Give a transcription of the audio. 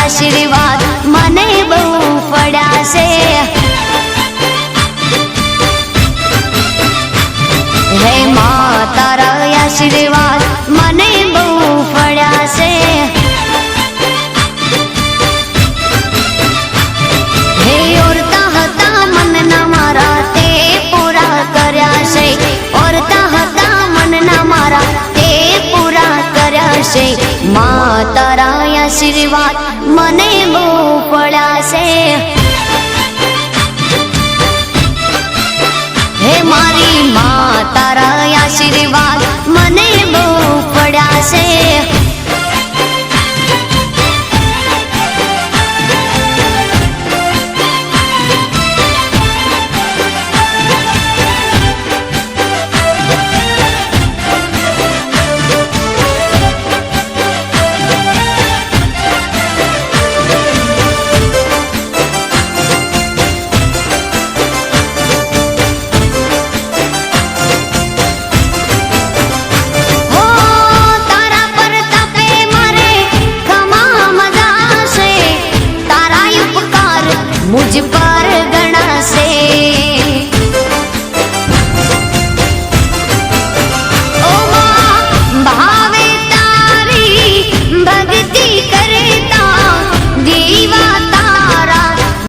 आशीर्वाद मने बहु पड़ा से। हे मां तारा आशीर्वाद मने बहु पड़ा से। हे औरता हता मन ना मारा ते पूरा कर्या से। औरता हता मन ना मारा ते पूरा कर्या से। मां तारा आशीर्वाद मने बहु पड़ा से। हे मारी मां तारा आशीर्वाद